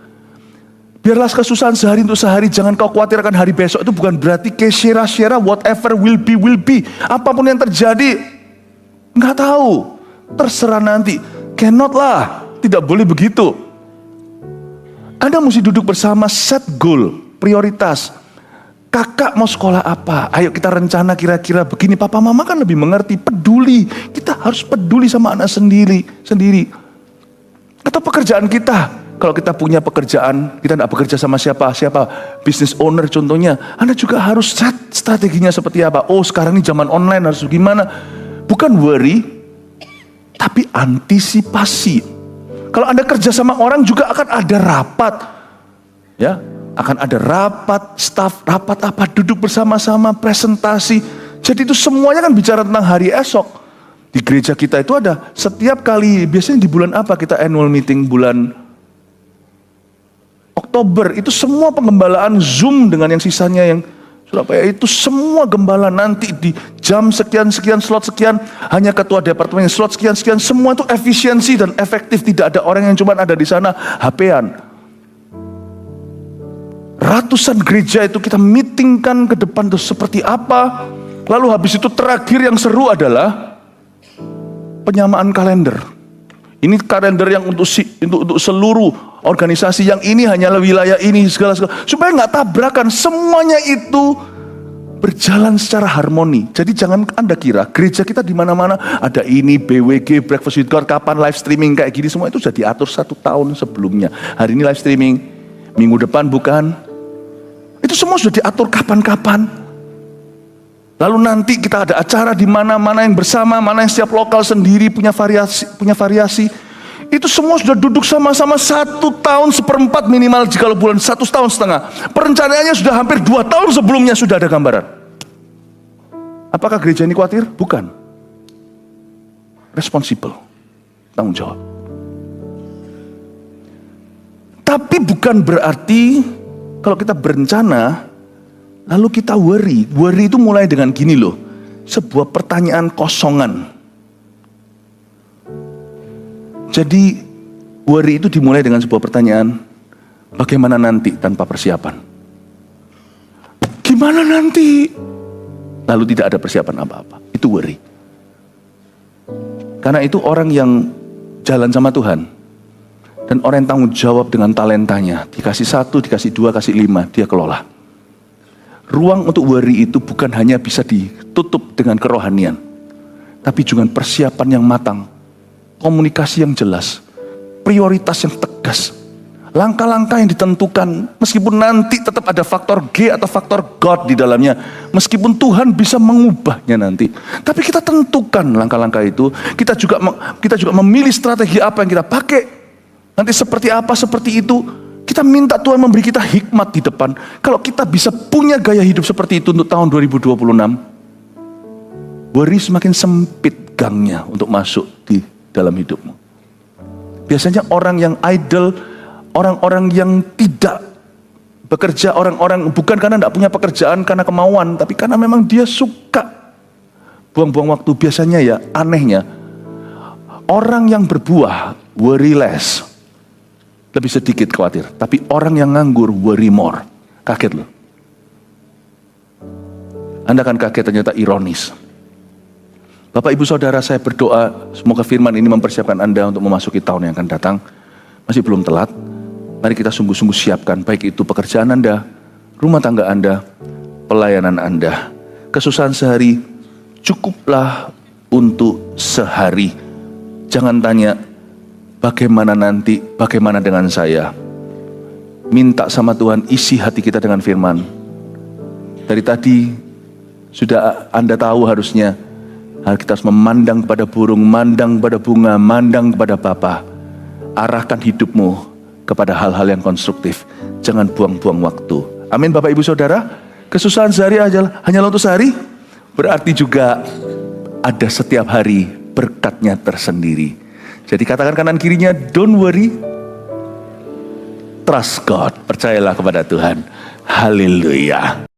Biarlah kesusahan sehari untuk sehari. Jangan kau khawatir akan hari besok. Itu bukan berarti share whatever will be. Apapun yang terjadi, nggak tahu, terserah nanti. Cannot lah, tidak boleh begitu. Anda mesti duduk bersama, set goal, prioritas. Kakak mau sekolah apa? Ayo kita rencana kira-kira begini. Papa mama kan lebih mengerti, peduli. Kita harus peduli sama anak sendiri. Atau pekerjaan kita. Kalau kita punya pekerjaan, kita tidak bekerja sama siapa, business owner contohnya. Anda juga harus set strateginya seperti apa. Oh sekarang ini zaman online harus gimana. Bukan worry, tapi antisipasi. Kalau Anda kerja sama orang juga akan ada rapat. Ya, akan ada rapat, staff, rapat apa, duduk bersama-sama, presentasi. Jadi itu semuanya kan bicara tentang hari esok. Di gereja kita itu ada setiap kali, biasanya di bulan apa kita annual meeting, bulan Oktober. Itu semua pengembalaan Zoom dengan yang sisanya yang Surabaya itu semua gembala nanti di jam sekian, slot sekian, hanya ketua departemen slot sekian, semua itu efisiensi dan efektif. Tidak ada orang yang cuma ada di sana HP-an. Ratusan gereja itu kita meetingkan ke depan itu seperti apa. Lalu habis itu terakhir yang seru adalah penyamaan kalender. Ini kalender yang untuk seluruh organisasi, yang ini hanyalah wilayah ini segala supaya nggak tabrakan. Semuanya itu berjalan secara harmoni. Jadi jangan Anda kira gereja kita di mana-mana ada ini BWG, Breakfast with God, kapan live streaming kayak gini, semua itu sudah diatur 1 tahun sebelumnya. Hari ini live streaming, minggu depan bukan. Itu semua sudah diatur kapan-kapan. Lalu nanti kita ada acara di mana-mana yang bersama, mana yang setiap lokal sendiri punya variasi. Itu semua sudah duduk sama-sama 1 tahun seperempat minimal, jika bulan 1,5 tahun. Perencanaannya sudah hampir 2 tahun sebelumnya sudah ada gambaran. Apakah gereja ini khawatir? Bukan. Responsible, tanggung jawab. Tapi bukan berarti kalau kita berencana lalu kita worry. Worry itu mulai dengan gini loh, sebuah pertanyaan kosongan. Jadi worry itu dimulai dengan sebuah pertanyaan, bagaimana nanti tanpa persiapan? Gimana nanti? Lalu tidak ada persiapan apa-apa. Itu worry. Karena itu orang yang jalan sama Tuhan, dan orang yang tanggung jawab dengan talentanya, dikasih 1, dikasih 2, kasih 5, dia kelola. Ruang untuk worry itu bukan hanya bisa ditutup dengan kerohanian, tapi juga persiapan yang matang, komunikasi yang jelas, prioritas yang tegas, langkah-langkah yang ditentukan, meskipun nanti tetap ada faktor G atau faktor God di dalamnya, meskipun Tuhan bisa mengubahnya nanti, tapi kita tentukan langkah-langkah itu. Kita juga memilih strategi apa yang kita pakai, nanti seperti apa, seperti itu. Kita minta Tuhan memberi kita hikmat di depan. Kalau kita bisa punya gaya hidup seperti itu untuk tahun 2026, worry semakin sempit gangnya untuk masuk di dalam hidupmu. Biasanya orang yang idle, orang-orang yang tidak bekerja, orang-orang bukan karena tidak punya pekerjaan, karena kemauan, tapi karena memang dia suka buang-buang waktu. Biasanya ya, anehnya, orang yang berbuah worry less, lebih sedikit khawatir. Tapi orang yang nganggur worry more. Kaget loh. Anda akan kaget, ternyata ironis. Bapak ibu saudara, saya berdoa semoga firman ini mempersiapkan Anda untuk memasuki tahun yang akan datang. Masih belum telat. Mari kita sungguh-sungguh siapkan, baik itu pekerjaan Anda, rumah tangga Anda, pelayanan Anda. Kesusahan sehari cukuplah untuk sehari. Jangan tanya bagaimana nanti, bagaimana dengan saya. Minta sama Tuhan, isi hati kita dengan firman. Dari tadi sudah Anda tahu harusnya, kita harus memandang kepada burung, memandang kepada bunga, memandang kepada Bapa. Arahkan hidupmu kepada hal-hal yang konstruktif. Jangan buang-buang waktu. Amin Bapak Ibu Saudara. Kesusahan sehari hanyalah untuk sehari, berarti juga ada setiap hari berkatnya tersendiri. Jadi katakan kanan kirinya, don't worry, trust God, percayalah kepada Tuhan. Haleluya.